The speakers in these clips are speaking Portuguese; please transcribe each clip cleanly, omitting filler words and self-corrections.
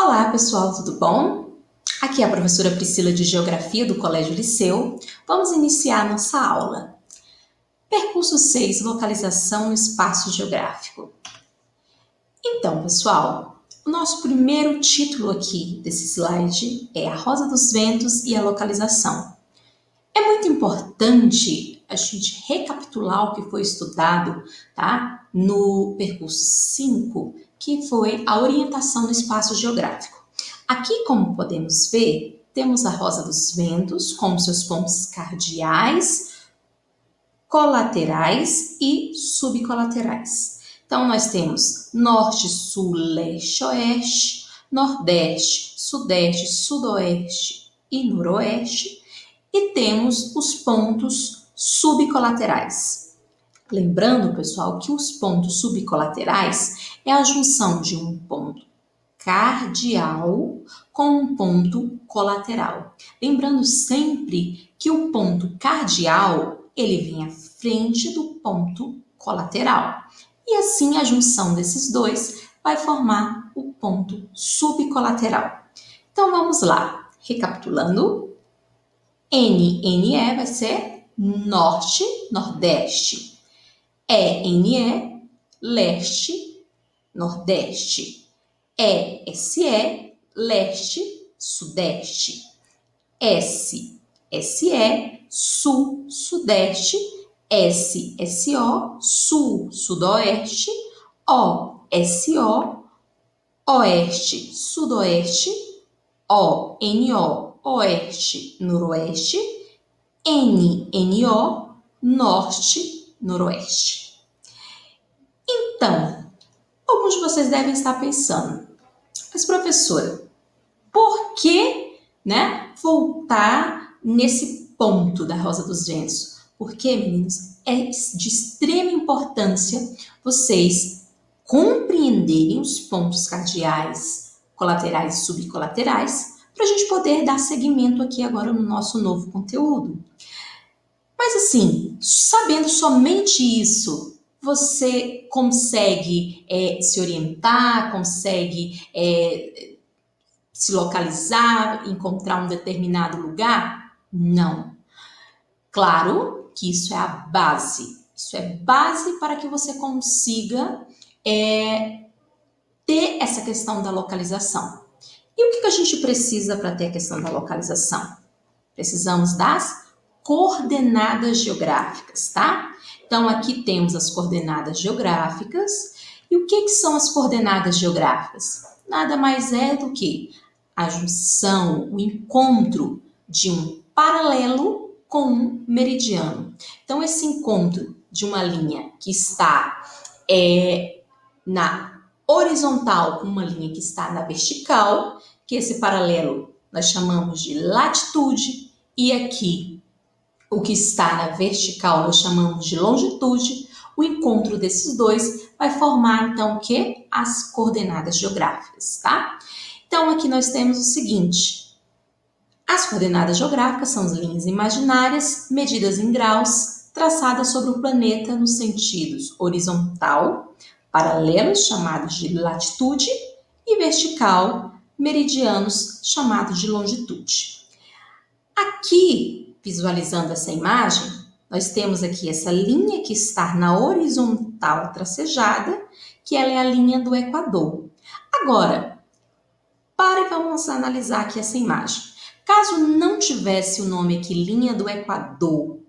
Olá, pessoal, tudo bom? Aqui é a professora Priscila de Geografia do Colégio Liceu. Vamos iniciar nossa aula. Percurso 6, localização no espaço geográfico. Então, pessoal, o nosso primeiro título aqui desse slide é A Rosa dos Ventos e a Localização. É muito importante a gente recapitular o que foi estudado, tá? No percurso 5, que foi a orientação no espaço geográfico. Aqui, como podemos ver, temos a Rosa dos Ventos com seus pontos cardeais, colaterais e subcolaterais. Então, nós temos norte, sul, leste, oeste, nordeste, sudeste, sudoeste e noroeste. E temos os pontos subcolaterais. Lembrando, pessoal, que os pontos subcolaterais é a junção de um ponto cardial com um ponto colateral. Lembrando sempre que o ponto cardial, ele vem à frente do ponto colateral. E assim a junção desses dois vai formar o ponto subcolateral. Então vamos lá, recapitulando. NE vai ser norte, nordeste. ENE, leste, nordeste. ESE, leste, sudeste. SE, sul, sudeste. SSO, sul, sudoeste. OSO, oeste, sudoeste. ONO, oeste, noroeste. NNO, norte, noroeste. Então, alguns de vocês devem estar pensando, mas professora, por que, voltar nesse ponto da Rosa dos Ventos? Porque, meninos, é de extrema importância vocês compreenderem os pontos cardeais, colaterais e subcolaterais, para a gente poder dar seguimento aqui agora no nosso novo conteúdo. Mas assim, sabendo somente isso, você consegue se orientar, consegue se localizar, encontrar um determinado lugar? Não. Claro que isso é a base. Isso é base para que você consiga ter essa questão da localização. E o que a gente precisa para ter a questão da localização? Precisamos das coordenadas geográficas, tá? Então, aqui temos as coordenadas geográficas. E o que são as coordenadas geográficas? Nada mais é do que a junção, o encontro de um paralelo com um meridiano. Então, esse encontro de uma linha que está na horizontal com uma linha que está na vertical, que esse paralelo nós chamamos de latitude, e aqui o que está na vertical nós chamamos de longitude. O encontro desses dois vai formar, então, o quê? As coordenadas geográficas, tá? Então, aqui nós temos o seguinte. As coordenadas geográficas são as linhas imaginárias, medidas em graus, traçadas sobre o planeta nos sentidos horizontal, paralelos, chamados de latitude, e vertical, meridianos, chamados de longitude. Aqui, visualizando essa imagem, nós temos aqui essa linha que está na horizontal tracejada, que ela é a linha do Equador. Agora, para e vamos analisar aqui essa imagem. Caso não tivesse o nome aqui, linha do Equador,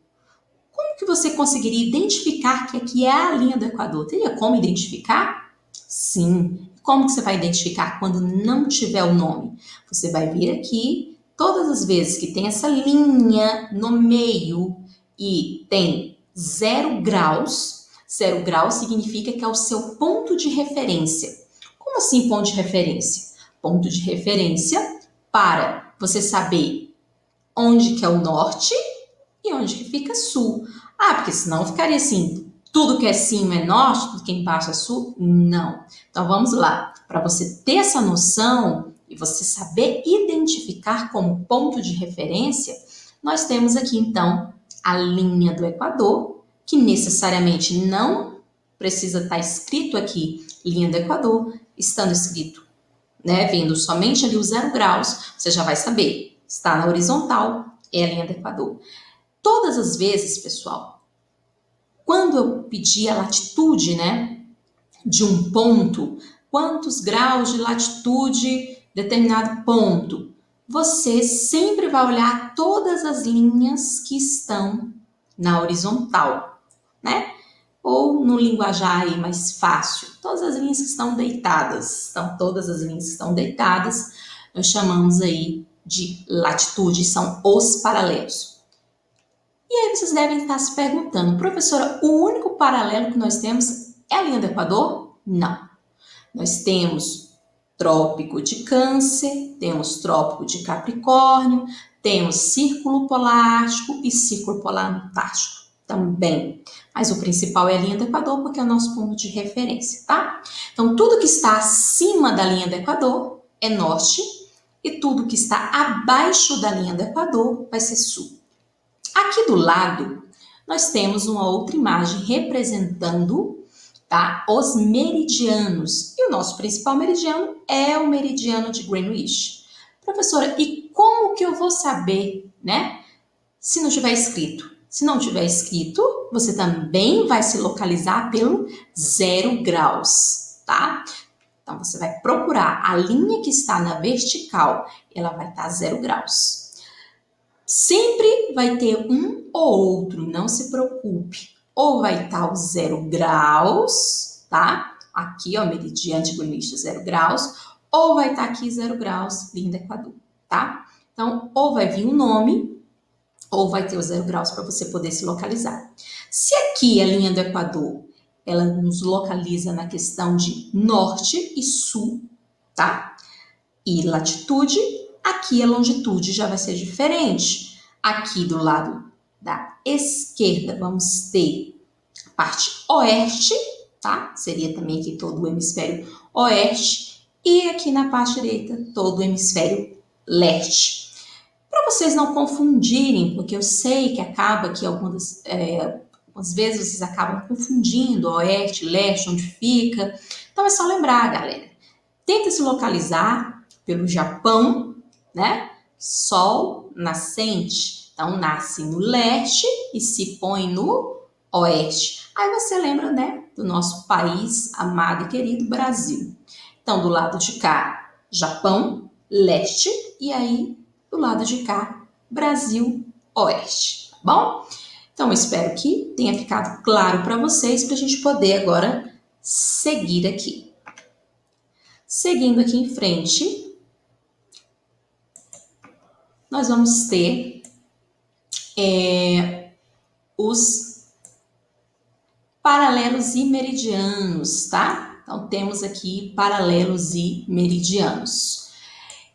como que você conseguiria identificar que aqui é a linha do Equador? Teria como identificar? Sim. Como que você vai identificar quando não tiver o nome? Você vai vir aqui, todas as vezes que tem essa linha no meio e tem 0 graus, 0 graus significa que é o seu ponto de referência. Como assim ponto de referência? Ponto de referência para você saber onde que é o norte e onde que fica sul. Porque senão ficaria assim, tudo que é cima é norte, tudo que é embaixo é sul? Não. Então vamos lá. Para você ter essa noção e você saber identificar como ponto de referência, nós temos aqui então a linha do Equador, que necessariamente não precisa estar escrito aqui linha do Equador, estando escrito né, vendo somente ali os 0 graus, você já vai saber, está na horizontal, é a linha do Equador. Todas as vezes, pessoal, quando eu pedir a latitude, né, de um ponto, quantos graus de latitude determinado ponto, você sempre vai olhar todas as linhas que estão na horizontal, né? Ou no linguajar aí mais fácil, todas as linhas que estão deitadas. Então, todas as linhas que estão deitadas, nós chamamos aí de latitude, são os paralelos. E aí vocês devem estar se perguntando, professora, o único paralelo que nós temos é a linha do Equador? Não. Nós temos Trópico de Câncer, temos Trópico de Capricórnio, temos Círculo Polar Ártico e Círculo Polar Antártico também. Mas o principal é a linha do Equador, porque é o nosso ponto de referência, tá? Então, tudo que está acima da linha do Equador é norte e tudo que está abaixo da linha do Equador vai ser sul. Aqui do lado, nós temos uma outra imagem representando, tá, os meridianos. E o nosso principal meridiano é o meridiano de Greenwich. Professora, e como que eu vou saber, né, se não tiver escrito? Se não tiver escrito, você também vai se localizar pelo 0 graus, tá? Então, você vai procurar a linha que está na vertical, ela vai estar 0 graus. Sempre vai ter um ou outro, não se preocupe. Ou vai estar o 0 graus, tá? Aqui, ó, meridiano de Greenwich, 0 graus. Ou vai estar aqui 0 graus, linha do Equador, tá? Então, ou vai vir o nome, ou vai ter o 0 graus para você poder se localizar. Se aqui a linha do Equador, ela nos localiza na questão de norte e sul, tá? E latitude, aqui a longitude já vai ser diferente. Aqui do lado da esquerda vamos ter a parte oeste, tá? Seria também aqui todo o hemisfério oeste. E aqui na parte direita, todo o hemisfério leste. Para vocês não confundirem, porque eu sei que acaba que algumas vezes vocês acabam confundindo oeste, leste, onde fica. Então é só lembrar, galera. Tenta se localizar pelo Japão, né? Sol nascente. Então, nasce no leste e se põe no oeste. Aí você lembra, né, do nosso país amado e querido Brasil. Então, do lado de cá, Japão, leste, e aí, do lado de cá, Brasil, oeste. Tá bom? Então, eu espero que tenha ficado claro para vocês, para a gente poder agora seguir aqui. Seguindo aqui em frente, nós vamos ter os paralelos e meridianos, tá? Então, temos aqui paralelos e meridianos.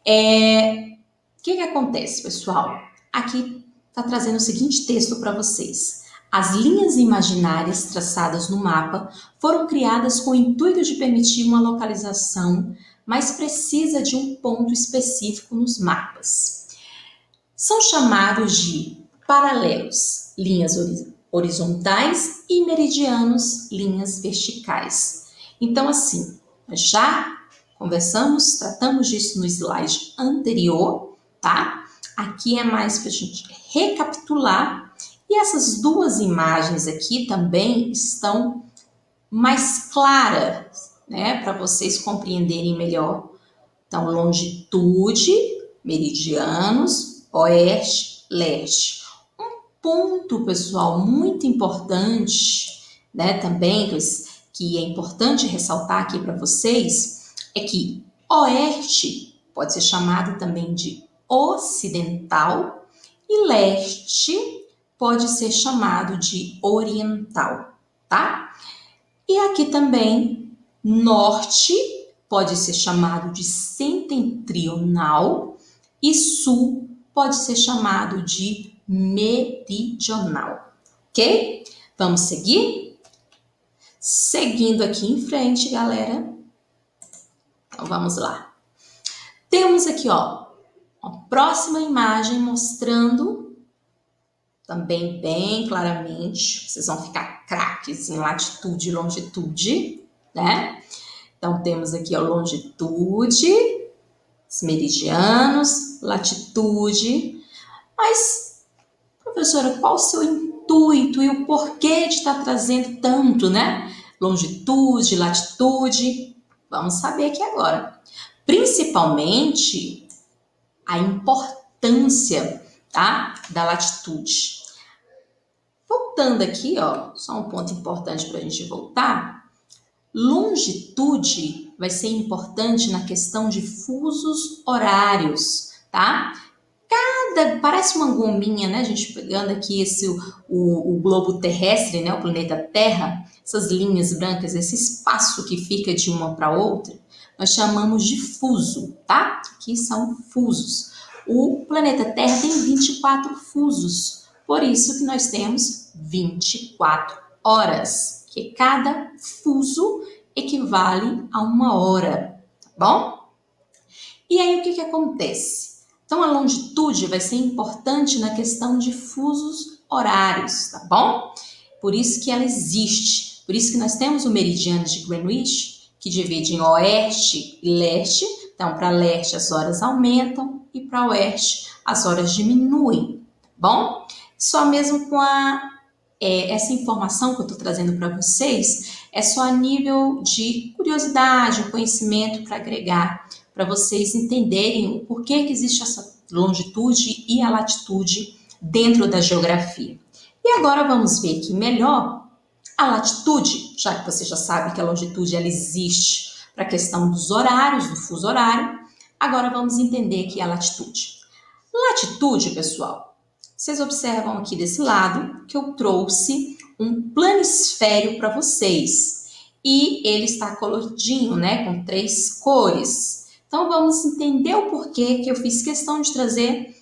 O que acontece, pessoal? Aqui está trazendo o seguinte texto para vocês. As linhas imaginárias traçadas no mapa foram criadas com o intuito de permitir uma localização mais precisa de um ponto específico nos mapas. São chamados de paralelos, linhas horizontais, e meridianos, linhas verticais. Então, assim, nós já conversamos, tratamos disso no slide anterior, tá? Aqui é mais para a gente recapitular. E essas duas imagens aqui também estão mais claras, né? Para vocês compreenderem melhor. Então, longitude, meridianos, oeste, leste. Um ponto, pessoal, muito importante, né, também, que é importante ressaltar aqui para vocês, é que oeste pode ser chamado também de ocidental e leste pode ser chamado de oriental, tá? E aqui também, norte pode ser chamado de setentrional e sul pode ser chamado de meridional, ok? Vamos seguir? Seguindo aqui em frente, galera. Então, vamos lá. Temos aqui, ó, a próxima imagem mostrando também bem claramente, vocês vão ficar craques em latitude e longitude, né? Então, temos aqui a longitude, os meridianos, latitude. Mas, professora, qual o seu intuito e o porquê de estar trazendo tanto, né? Longitude, latitude. Vamos saber aqui agora. Principalmente a importância, tá, da latitude. Voltando aqui, ó, só um ponto importante para a gente voltar. Longitude vai ser importante na questão de fusos horários, tá? Parece uma gominha, né? A gente pegando aqui o globo terrestre, né? O planeta Terra, essas linhas brancas, esse espaço que fica de uma para outra, nós chamamos de fuso, tá? Aqui são fusos. O planeta Terra tem 24 fusos, por isso que nós temos 24 horas, que cada fuso equivale a uma hora, tá bom? E aí o que acontece? Então, a longitude vai ser importante na questão de fusos horários, tá bom? Por isso que ela existe. Por isso que nós temos o meridiano de Greenwich, que divide em oeste e leste. Então, para leste as horas aumentam e para oeste as horas diminuem, tá bom? Só mesmo com essa informação que eu estou trazendo para vocês, é só a nível de curiosidade, conhecimento para agregar, para vocês entenderem o porquê que existe essa longitude e a latitude dentro da geografia. E agora vamos ver aqui melhor a latitude, já que você já sabe que a longitude ela existe para a questão dos horários, do fuso horário. Agora vamos entender aqui a latitude. Latitude, pessoal, vocês observam aqui desse lado que eu trouxe um planisfério para vocês. E ele está coloridinho, né, com 3 cores. Então, vamos entender o porquê que eu fiz questão de trazer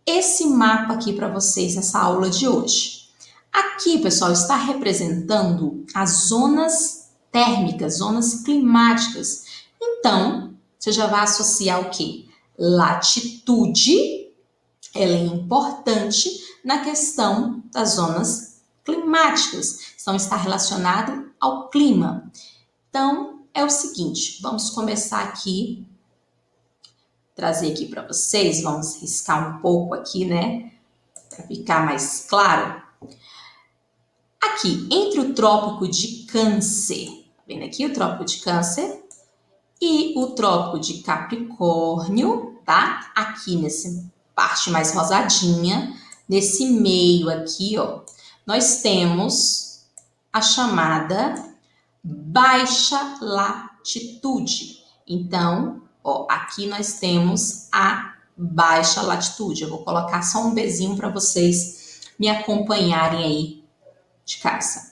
esse mapa aqui para vocês nessa aula de hoje. Aqui, pessoal, está representando as zonas térmicas, zonas climáticas. Então, você já vai associar o quê? Latitude, ela é importante na questão das zonas climáticas. Então, está relacionado ao clima. Então, é o seguinte, vamos começar aqui, trazer aqui para vocês, vamos riscar um pouco aqui, né, para ficar mais claro. Aqui, entre o Trópico de Câncer, tá vendo aqui o Trópico de Câncer e o Trópico de Capricórnio, tá? Aqui nessa parte mais rosadinha, nesse meio aqui, ó, nós temos a chamada baixa latitude. Então, ó, aqui nós temos a baixa latitude. Eu vou colocar só um bezinho para vocês me acompanharem aí de casa.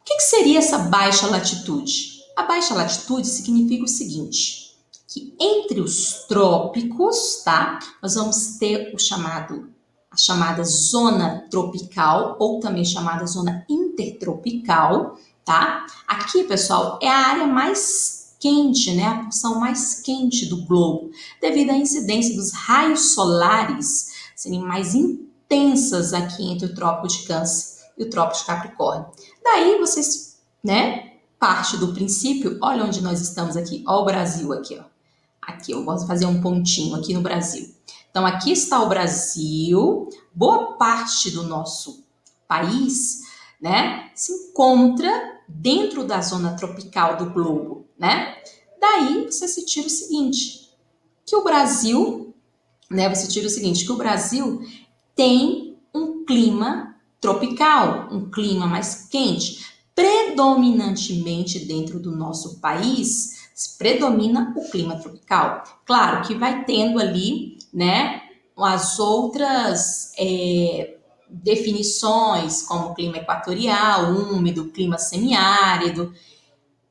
O que seria essa baixa latitude? A baixa latitude significa o seguinte, que entre os trópicos, tá? Nós vamos ter a chamada zona tropical, ou também chamada zona intertropical, tá? Aqui, pessoal, é a área mais quente, né? A porção mais quente do globo, devido à incidência dos raios solares serem mais intensas aqui entre o Trópico de Câncer e o Trópico de Capricórnio. Daí vocês, né, parte do princípio, olha onde nós estamos aqui, ó o Brasil aqui, ó. Aqui eu vou fazer um pontinho aqui no Brasil. Então aqui está o Brasil, boa parte do nosso país, né, se encontra dentro da zona tropical do globo, né? Daí você se tira o seguinte, que o Brasil, né, você tira o seguinte, que o Brasil tem um clima tropical, um clima mais quente. Predominantemente dentro do nosso país, predomina o clima tropical. Claro que vai tendo ali, né, as outras definições, como clima equatorial, úmido, clima semiárido.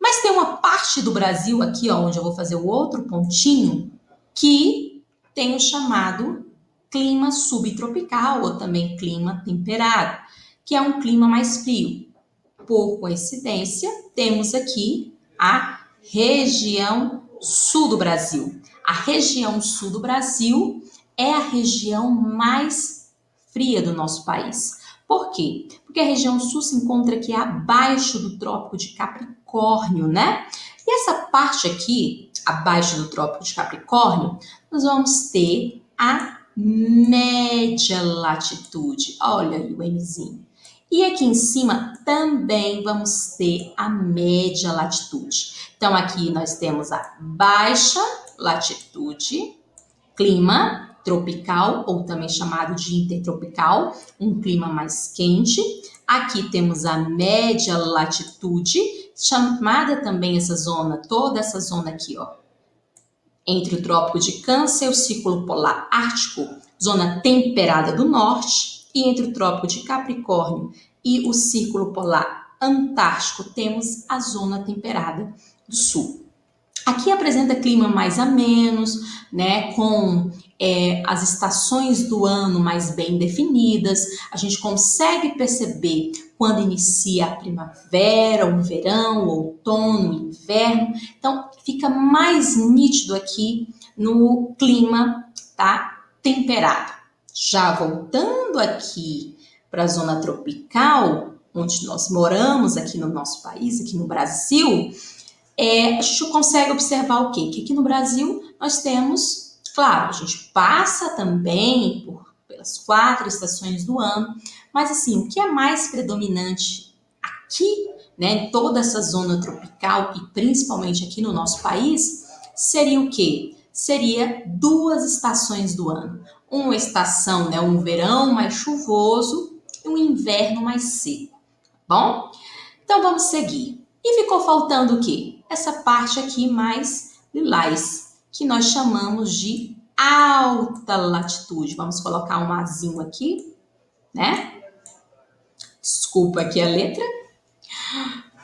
Mas tem uma parte do Brasil aqui, ó, onde eu vou fazer o outro pontinho, que tem o chamado clima subtropical ou também clima temperado, que é um clima mais frio. Por coincidência, temos aqui a região sul do Brasil. A região sul do Brasil é a região mais fria do nosso país. Por quê? Porque a região sul se encontra aqui abaixo do Trópico de Capricórnio, né? E Essa parte aqui, abaixo do Trópico de Capricórnio, nós vamos ter a média latitude. Olha aí o Mzinho. E aqui em cima também vamos ter a média latitude. Então, aqui nós temos a baixa latitude, clima tropical, ou também chamado de intertropical, um clima mais quente. Aqui temos a média latitude, chamada também essa zona, toda essa zona aqui, ó, entre o Trópico de Câncer e o Círculo Polar Ártico, zona temperada do norte, e entre o Trópico de Capricórnio e o Círculo Polar Antártico, temos a zona temperada do sul. Aqui apresenta clima mais amenos, né, com as estações do ano mais bem definidas. A gente consegue perceber quando inicia a primavera, o verão, o outono, o inverno. Então, fica mais nítido aqui no clima, tá, temperado. Já voltando aqui para a zona tropical, onde nós moramos aqui no nosso país, aqui no Brasil, a gente consegue observar o quê? Que aqui no Brasil nós temos, claro, a gente passa também pelas 4 estações do ano, mas assim, o que é mais predominante aqui, né, em toda essa zona tropical e principalmente aqui no nosso país, seria o quê? Seria 2 estações do ano. Uma estação, né, um verão mais chuvoso e um inverno mais seco, bom? Então vamos seguir. E ficou faltando o quê? Essa parte aqui mais lilás, que nós chamamos de alta latitude. Vamos colocar um azinho aqui, né? Desculpa aqui a letra,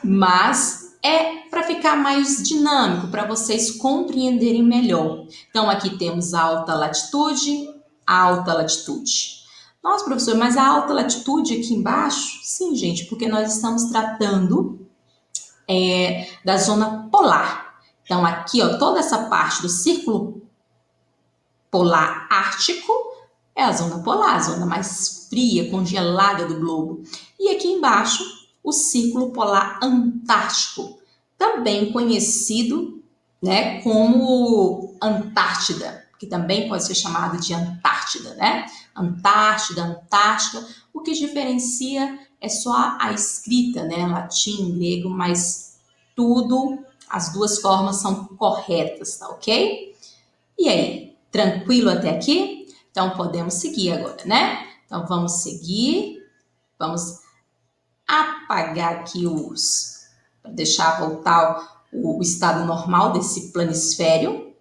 mas é para ficar mais dinâmico, para vocês compreenderem melhor. Então, aqui temos alta latitude, alta latitude. Nossa, professor, mas a alta latitude aqui embaixo? Sim, gente, porque nós estamos tratando da zona polar. Então, aqui, ó, toda essa parte do Círculo Polar Ártico é a zona polar, a zona mais fria, congelada do globo. E aqui embaixo, o Círculo Polar Antártico, também conhecido, né, como Antártida, que também pode ser chamado de Antártida, né? Antártida, Antártica. O que diferencia é só a escrita, né? Latim, grego, mas tudo, as 2 formas são corretas, tá ok? E aí, tranquilo até aqui? Então, podemos seguir agora, né? Então, vamos seguir, vamos apagar aqui para deixar voltar o estado normal desse planisfério.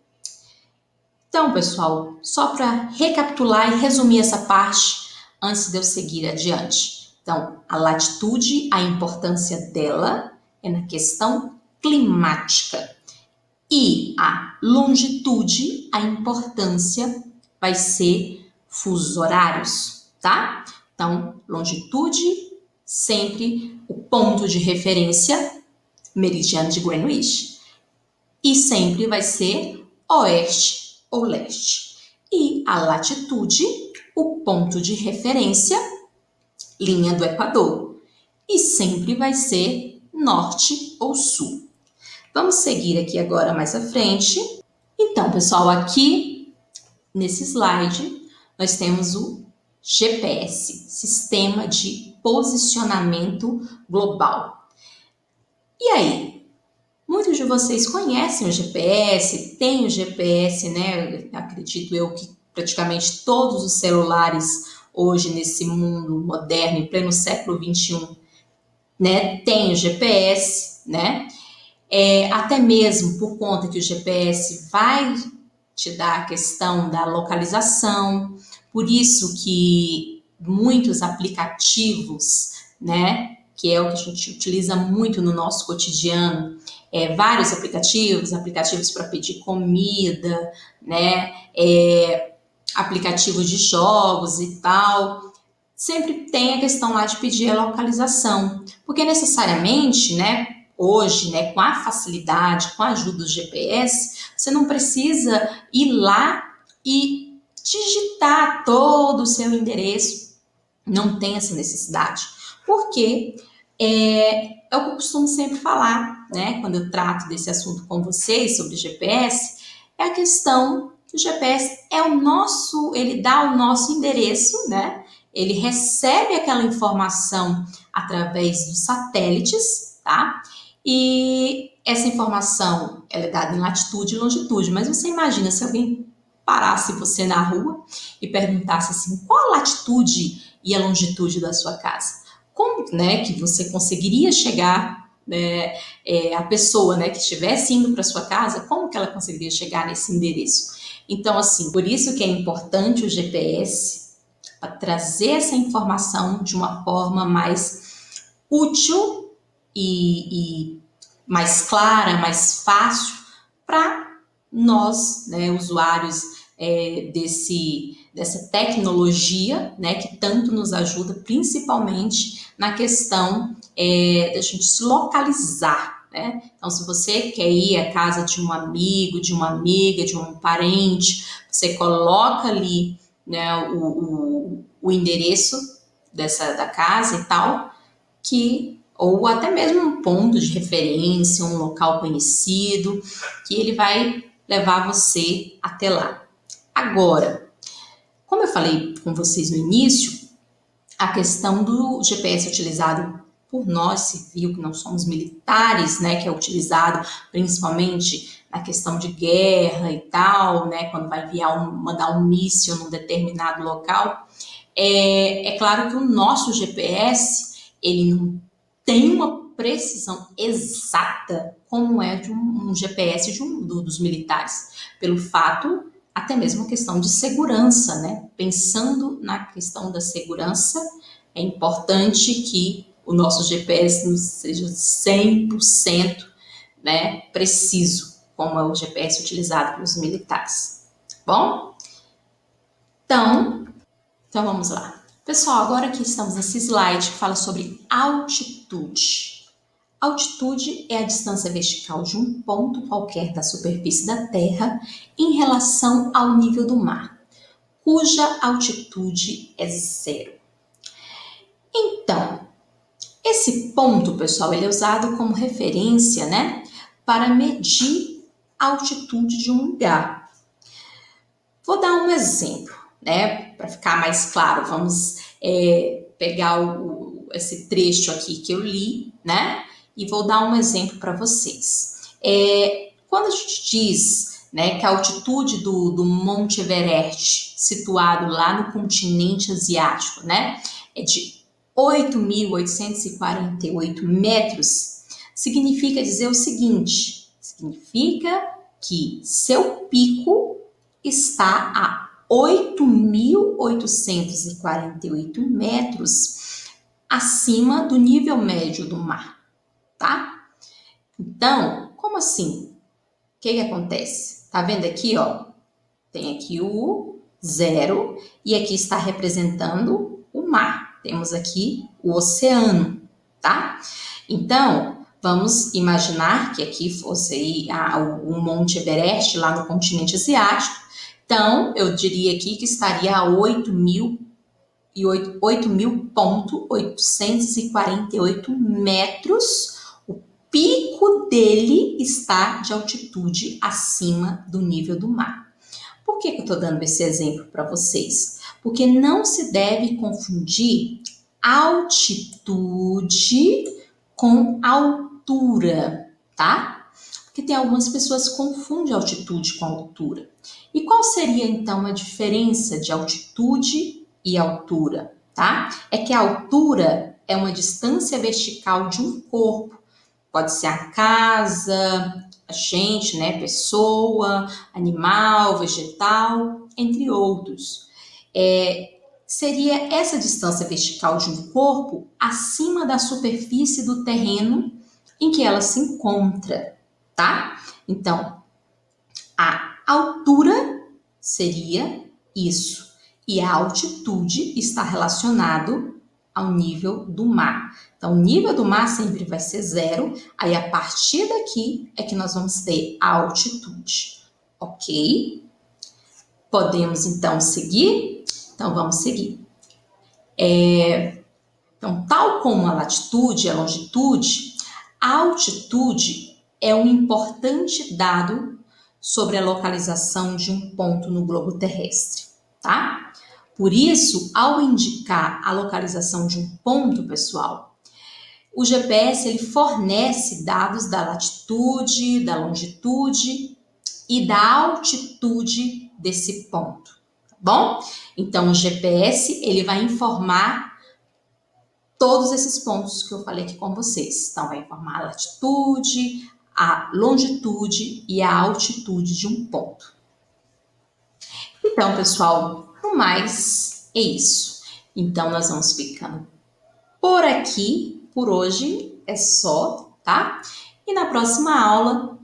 Então, pessoal, só para recapitular e resumir essa parte antes de eu seguir adiante. Então, a latitude, a importância dela é na questão climática. E a longitude, a importância vai ser fusos horários, tá? Então, longitude, sempre o ponto de referência, meridiano de Greenwich. E sempre vai ser oeste ou leste. E a latitude, o ponto de referência, linha do Equador. E sempre vai ser norte ou sul. Vamos seguir aqui agora mais à frente. Então, pessoal, aqui nesse slide nós temos o GPS, Sistema de Posicionamento Global. E aí? Muitos de vocês conhecem o GPS, tem o GPS, né? Acredito eu que praticamente todos os celulares hoje nesse mundo moderno, em pleno século XXI, né, tem o GPS, né? Até mesmo por conta que o GPS vai te dar a questão da localização, por isso que muitos aplicativos, né, que é o que a gente utiliza muito no nosso cotidiano, vários aplicativos para pedir comida, né, aplicativos de jogos e tal, sempre tem a questão lá de pedir a localização, porque necessariamente, né, hoje, né, com a facilidade, com a ajuda do GPS, você não precisa ir lá e digitar todo o seu endereço, não tem essa necessidade, porque É o que eu costumo sempre falar, né? Quando eu trato desse assunto com vocês sobre GPS, é a questão que o GPS ele dá o nosso endereço, né? Ele recebe aquela informação através dos satélites, tá? E essa informação, ela é dada em latitude e longitude, mas você imagina se alguém parasse você na rua e perguntasse assim, qual a latitude e a longitude da sua casa? Como, né, que você conseguiria chegar, né, a pessoa, né, que estivesse indo para sua casa, como que ela conseguiria chegar nesse endereço? Então, assim, por isso que é importante o GPS para trazer essa informação de uma forma mais útil e mais clara, mais fácil para nós, né, usuários dessa tecnologia, né, que tanto nos ajuda, principalmente na questão da gente se localizar, né? Então, se você quer ir à casa de um amigo, de uma amiga, de um parente, você coloca ali, né, o endereço da casa e tal, ou até mesmo um ponto de referência, um local conhecido, que ele vai levar você até lá. Agora, como eu falei com vocês no início, a questão do GPS utilizado por nós, civil, que não somos militares, né, que é utilizado principalmente na questão de guerra e tal, né, quando vai mandar um míssil num determinado local, é claro que o nosso GPS, ele não tem uma precisão exata como é de um GPS dos militares, pelo fato, até mesmo a questão de segurança, né? Pensando na questão da segurança, é importante que o nosso GPS não seja 100%, né, preciso, como é o GPS utilizado pelos militares. Bom? Então vamos lá. Pessoal, agora que estamos nesse slide que fala sobre altitude. Altitude é a distância vertical de um ponto qualquer da superfície da Terra em relação ao nível do mar, cuja altitude é zero. Então, esse ponto, pessoal, ele é usado como referência, né, para medir a altitude de um lugar. Vou dar um exemplo, né, para ficar mais claro. Vamos pegar esse trecho aqui que eu li, né, e vou dar um exemplo para vocês. Quando a gente diz, né, que a altitude do Monte Everest, situado lá no continente asiático, né, é de 8.848 metros, significa dizer o seguinte: significa que seu pico está a 8.848 metros acima do nível médio do mar, tá? Então, como assim? O que acontece? Tá vendo aqui, ó? Tem aqui o zero e aqui está representando o mar. Temos aqui o oceano, tá? Então, vamos imaginar que aqui fosse o Monte Everest, lá no continente asiático. Então, eu diria aqui que estaria a 8.848 metros. O pico dele está de altitude acima do nível do mar. Por que eu estou dando esse exemplo para vocês? Porque não se deve confundir altitude com altura, tá? Porque tem algumas pessoas que confundem altitude com altura. E qual seria então a diferença de altitude e altura, tá? É que a altura é uma distância vertical de um corpo. Pode ser a casa, a gente, né, pessoa, animal, vegetal, entre outros. Seria essa distância vertical de um corpo acima da superfície do terreno em que ela se encontra, tá? Então, a altura seria isso, e a altitude está relacionado ao nível do mar. Então, o nível do mar sempre vai ser zero, aí a partir daqui é que nós vamos ter a altitude, ok? Podemos então seguir? Então, vamos seguir. Então, tal como a latitude e a longitude, a altitude é um importante dado sobre a localização de um ponto no globo terrestre, tá? Por isso, ao indicar a localização de um ponto, pessoal, o GPS ele fornece dados da latitude, da longitude e da altitude desse ponto, tá bom? Então, o GPS ele vai informar todos esses pontos que eu falei aqui com vocês. Então, vai informar a latitude, a longitude e a altitude de um ponto. Então, pessoal, no mais, é isso. Então, nós vamos ficando por aqui, por hoje, é só, tá? E na próxima aula,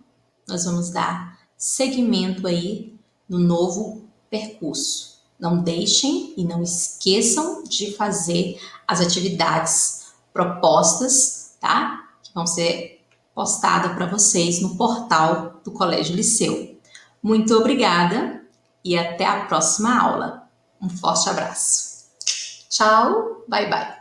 nós vamos dar seguimento aí no novo percurso. Não deixem e não esqueçam de fazer as atividades propostas, tá? Que vão ser postadas para vocês no portal do Colégio Liceu. Muito obrigada e até a próxima aula. Um forte abraço. Tchau, bye bye.